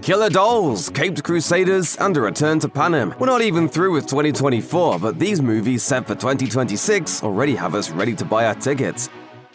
Killer Dolls, Caped Crusaders, and a return to Panem. We're not even through with 2024, but these movies set for 2026 already have us ready to buy our tickets.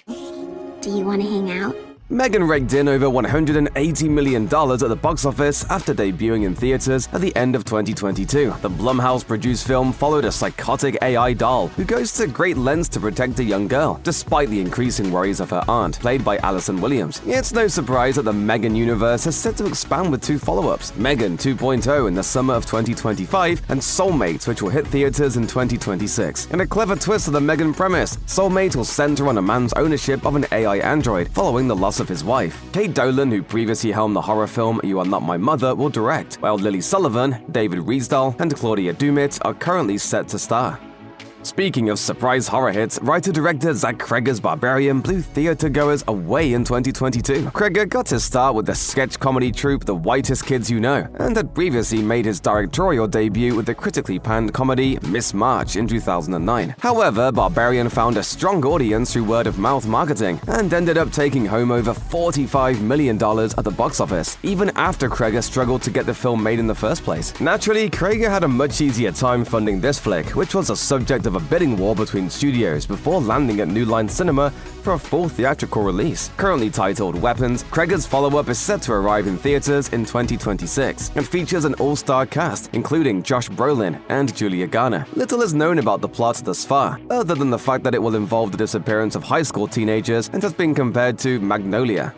Do you want to hang out? Megan raked in over $180 million at the box office after debuting in theaters at the end of 2022. The Blumhouse-produced film followed a psychotic AI doll who goes to great lengths to protect a young girl, despite the increasing worries of her aunt, played by Allison Williams. It's no surprise that the Megan universe is set to expand with two follow-ups, Megan 2.0 in the summer of 2025 and Soulmate, which will hit theaters in 2026. In a clever twist of the Megan premise, Soulmate will center on a man's ownership of an AI android following the loss of his wife. Kate Dolan, who previously helmed the horror film You Are Not My Mother, will direct, while Lily Sullivan, David Riesdahl, and Claudia Dumit are currently set to star. Speaking of surprise horror hits, writer-director Zach Cregger's Barbarian blew theatergoers away in 2022. Cregger got his start with the sketch comedy troupe The Whitest Kids You Know, and had previously made his directorial debut with the critically panned comedy Miss March in 2009. However, Barbarian found a strong audience through word-of-mouth marketing, and ended up taking home over $45 million at the box office, even after Cregger struggled to get the film made in the first place. Naturally, Cregger had a much easier time funding this flick, which was a subject of a bidding war between studios before landing at New Line Cinema for a full theatrical release. Currently titled Weapons, Cregger's follow-up is set to arrive in theaters in 2026 and features an all-star cast, including Josh Brolin and Julia Garner. Little is known about the plot thus far, other than the fact that it will involve the disappearance of high school teenagers and has been compared to Magnolia.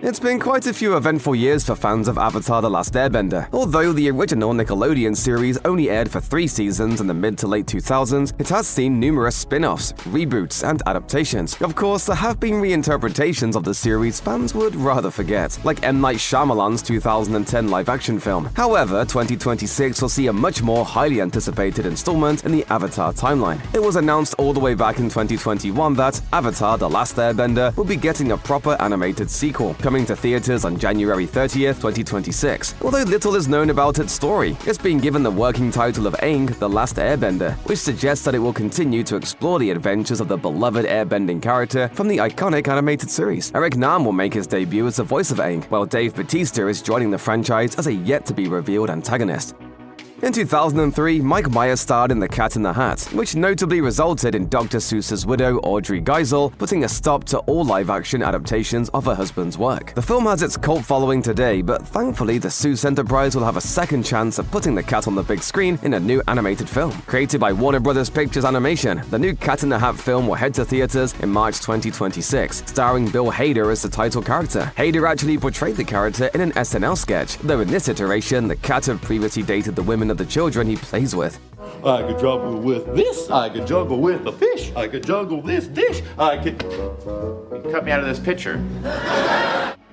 It's been quite a few eventful years for fans of Avatar: The Last Airbender. Although the original Nickelodeon series only aired for 3 seasons in the mid to late 2000s, it has seen numerous spin-offs, reboots, and adaptations. Of course, there have been reinterpretations of the series fans would rather forget, like M. Night Shyamalan's 2010 live-action film. However, 2026 will see a much more highly anticipated installment in the Avatar timeline. It was announced all the way back in 2021 that Avatar: The Last Airbender will be getting a proper animated sequel, coming to theaters on January 30th, 2026. Although little is known about its story, it's been given the working title of Aang, The Last Airbender, which suggests that it will continue to explore the adventures of the beloved airbending character from the iconic animated series. Eric Nam will make his debut as the voice of Aang, while Dave Bautista is joining the franchise as a yet-to-be-revealed antagonist. In 2003, Mike Myers starred in The Cat in the Hat, which notably resulted in Dr. Seuss's widow, Audrey Geisel, putting a stop to all live-action adaptations of her husband's work. The film has its cult following today, but thankfully the Seuss enterprise will have a second chance at putting the cat on the big screen in a new animated film. Created by Warner Bros. Pictures Animation, the new Cat in the Hat film will head to theaters in March 2026, starring Bill Hader as the title character. Hader actually portrayed the character in an SNL sketch, though in this iteration, the cat had previously dated the women of the children he plays with. I could juggle with this, I could juggle with a fish, I could juggle this dish, I could... You cut me out of this picture.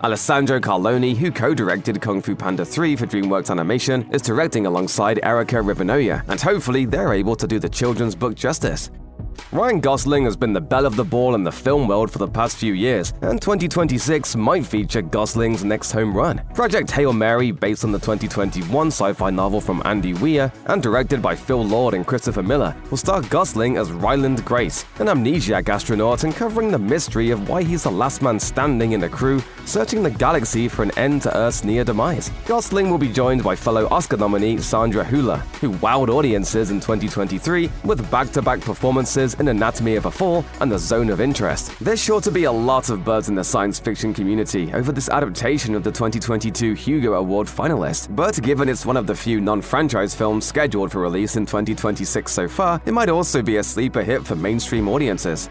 Alessandro Carloni, who co-directed Kung Fu Panda 3 for DreamWorks Animation, is directing alongside Erica Rivanoya, and hopefully they're able to do the children's book justice. Ryan Gosling has been the belle of the ball in the film world for the past few years, and 2026 might feature Gosling's next home run. Project Hail Mary, based on the 2021 sci-fi novel from Andy Weir and directed by Phil Lord and Christopher Miller, will star Gosling as Ryland Grace, an amnesiac astronaut uncovering the mystery of why he's the last man standing in a crew searching the galaxy for an end to Earth's near demise. Gosling will be joined by fellow Oscar nominee Sandra Hüller, who wowed audiences in 2023 with back-to-back performances in Anatomy of a Fall and The Zone of Interest. There's sure to be a lot of buzz in the science fiction community over this adaptation of the 2022 Hugo Award finalist, but given it's one of the few non-franchise films scheduled for release in 2026 so far, it might also be a sleeper hit for mainstream audiences.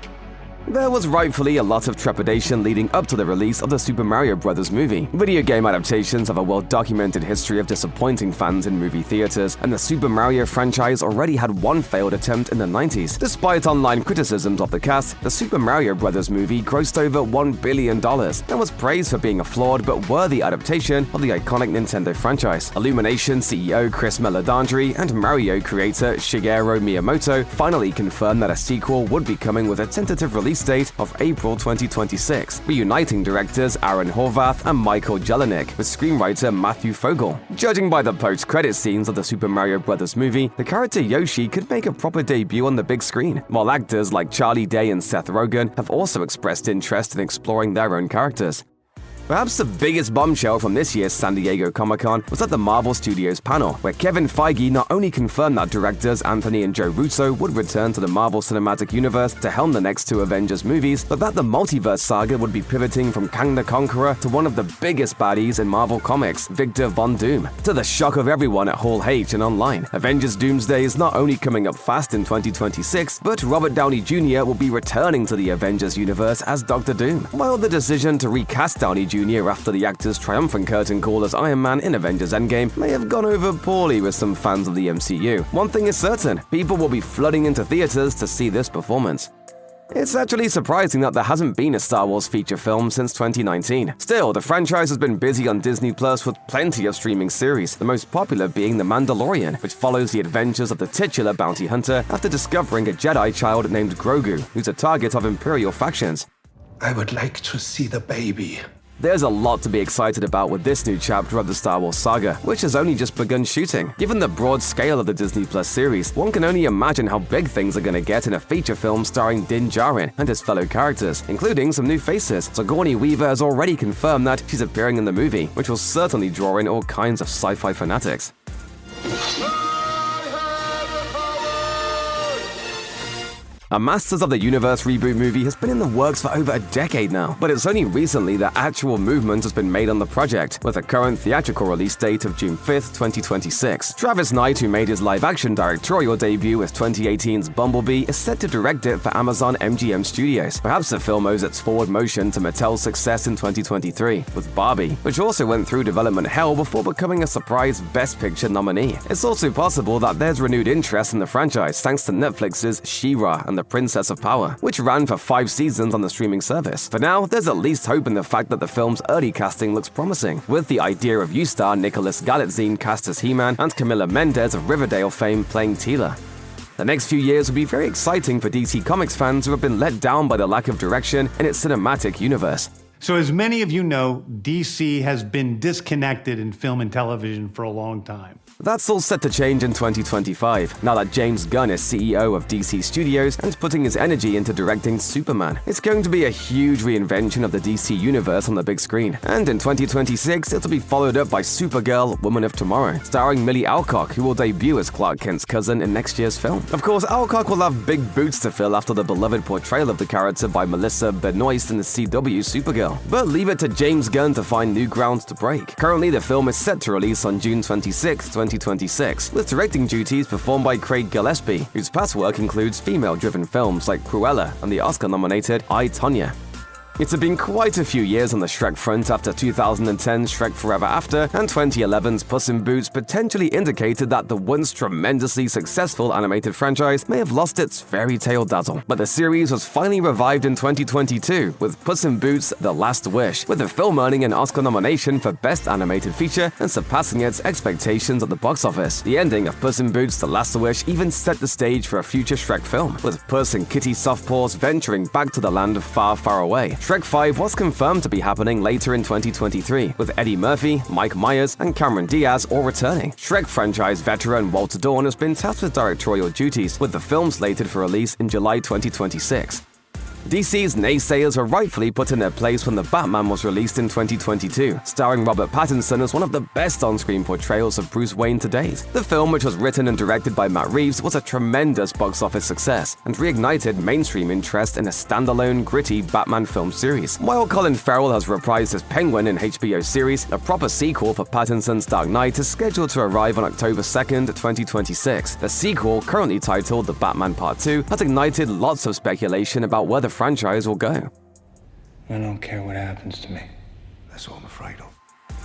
There was rightfully a lot of trepidation leading up to the release of the Super Mario Bros. Movie. Video game adaptations have a well-documented history of disappointing fans in movie theaters, and the Super Mario franchise already had one failed attempt in the 90s. Despite online criticisms of the cast, the Super Mario Bros. Movie grossed over $1 billion and was praised for being a flawed but worthy adaptation of the iconic Nintendo franchise. Illumination CEO Chris Meledandri and Mario creator Shigeru Miyamoto finally confirmed that a sequel would be coming with a tentative release date of April 2026, reuniting directors Aaron Horvath and Michael Jelenic with screenwriter Matthew Fogel. Judging by the post-credit scenes of the Super Mario Bros. Movie, the character Yoshi could make a proper debut on the big screen, while actors like Charlie Day and Seth Rogen have also expressed interest in exploring their own characters. Perhaps the biggest bombshell from this year's San Diego Comic-Con was at the Marvel Studios panel, where Kevin Feige not only confirmed that directors Anthony and Joe Russo would return to the Marvel Cinematic Universe to helm the next two Avengers movies, but that the multiverse saga would be pivoting from Kang the Conqueror to one of the biggest baddies in Marvel Comics, Victor Von Doom. To the shock of everyone at Hall H and online, Avengers Doomsday is not only coming up fast in 2026, but Robert Downey Jr. will be returning to the Avengers universe as Dr. Doom. While the decision to recast Downey Jr. after the actor's triumphant curtain call as Iron Man in Avengers Endgame may have gone over poorly with some fans of the MCU, one thing is certain: people will be flooding into theaters to see this performance. It's actually surprising that there hasn't been a Star Wars feature film since 2019. Still, the franchise has been busy on Disney Plus with plenty of streaming series, the most popular being The Mandalorian, which follows the adventures of the titular bounty hunter after discovering a Jedi child named Grogu, who's a target of Imperial factions. I would like to see the baby. There's a lot to be excited about with this new chapter of the Star Wars saga, which has only just begun shooting. Given the broad scale of the Disney Plus series, one can only imagine how big things are going to get in a feature film starring Din Djarin and his fellow characters, including some new faces. Sigourney Weaver has already confirmed that she's appearing in the movie, which will certainly draw in all kinds of sci-fi fanatics. A Masters of the Universe reboot movie has been in the works for over a decade now, but it's only recently that actual movement has been made on the project, with a current theatrical release date of June 5th, 2026. Travis Knight, who made his live-action directorial debut with 2018's Bumblebee, is set to direct it for Amazon MGM Studios. Perhaps the film owes its forward motion to Mattel's success in 2023, with Barbie, which also went through development hell before becoming a surprise Best Picture nominee. It's also possible that there's renewed interest in the franchise thanks to Netflix's She-Ra and the Princess of Power, which ran for 5 seasons on the streaming service. For now, there's at least hope in the fact that the film's early casting looks promising, with the Idea of You star Nicholas Galitzine cast as He-Man and Camila Mendes of Riverdale fame playing Teela. The next few years will be very exciting for DC Comics fans who have been let down by the lack of direction in its cinematic universe. So as many of you know, DC has been disconnected in film and television for a long time. That's all set to change in 2025, now that James Gunn is CEO of DC Studios and putting his energy into directing Superman. It's going to be a huge reinvention of the DC universe on the big screen, and in 2026 it'll be followed up by Supergirl, Woman of Tomorrow, starring Millie Alcock, who will debut as Clark Kent's cousin in next year's film. Of course, Alcock will have big boots to fill after the beloved portrayal of the character by Melissa Benoist in the CW Supergirl, but leave it to James Gunn to find new grounds to break. Currently, the film is set to release on June 26, 2026, with directing duties performed by Craig Gillespie, whose past work includes female-driven films like Cruella and the Oscar-nominated I, Tonya. It's been quite a few years on the Shrek front after 2010's Shrek Forever After and 2011's Puss in Boots potentially indicated that the once tremendously successful animated franchise may have lost its fairy tale dazzle. But the series was finally revived in 2022 with Puss in Boots: The Last Wish, with the film earning an Oscar nomination for Best Animated Feature and surpassing its expectations at the box office. The ending of Puss in Boots: The Last Wish even set the stage for a future Shrek film, with Puss and Kitty Softpaws venturing back to the land of far, far away. Shrek 5 was confirmed to be happening later in 2023, with Eddie Murphy, Mike Myers, and Cameron Diaz all returning. Shrek franchise veteran Walter Dorn has been tasked with directorial duties, with the film slated for release in July 2026. DC's naysayers were rightfully put in their place when The Batman was released in 2022, starring Robert Pattinson as one of the best on-screen portrayals of Bruce Wayne to date. The film, which was written and directed by Matt Reeves, was a tremendous box office success and reignited mainstream interest in a standalone, gritty Batman film series. While Colin Farrell has reprised as Penguin in HBO's series, a proper sequel for Pattinson's Dark Knight is scheduled to arrive on October 2nd, 2026. The sequel, currently titled The Batman Part 2, has ignited lots of speculation about where the franchise will go. I don't care what happens to me. That's all I'm afraid of.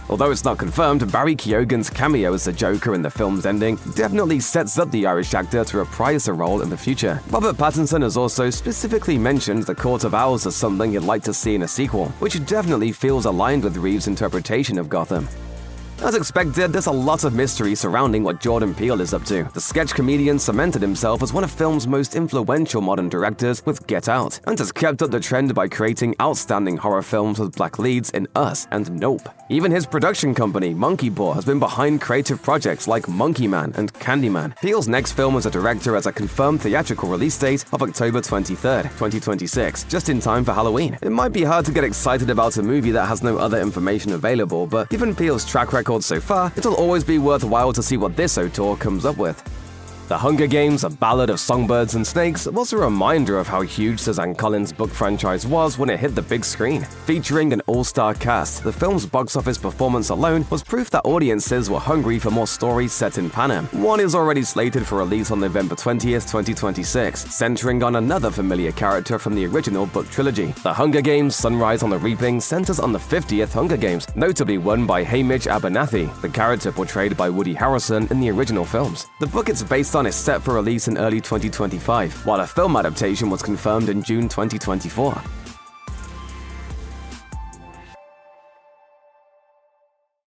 Although it's not confirmed, Barry Keoghan's cameo as the Joker in the film's ending definitely sets up the Irish actor to reprise the role in the future. Robert Pattinson has also specifically mentioned The Court of Owls as something he'd like to see in a sequel, which definitely feels aligned with Reeves' interpretation of Gotham. As expected, there's a lot of mystery surrounding what Jordan Peele is up to. The sketch comedian cemented himself as one of film's most influential modern directors with Get Out, and has kept up the trend by creating outstanding horror films with black leads in Us and Nope. Even his production company, Monkey Paw, has been behind creative projects like Monkey Man and Candyman. Peele's next film as a director has a confirmed theatrical release date of October 23rd, 2026, just in time for Halloween. It might be hard to get excited about a movie that has no other information available, but given Peele's track record so far, it'll always be worthwhile to see what this auteur comes up with. The Hunger Games, A Ballad of Songbirds and Snakes, was a reminder of how huge Suzanne Collins' book franchise was when it hit the big screen. Featuring an all-star cast, the film's box office performance alone was proof that audiences were hungry for more stories set in Panem. One is already slated for release on November 20th, 2026, centering on another familiar character from the original book trilogy. The Hunger Games, Sunrise on the Reaping, centers on the 50th Hunger Games, notably won by Hamish Abernathy, the character portrayed by Woody Harrelson in the original films. The book it's based on is set for release in early 2025, while a film adaptation was confirmed in June 2024.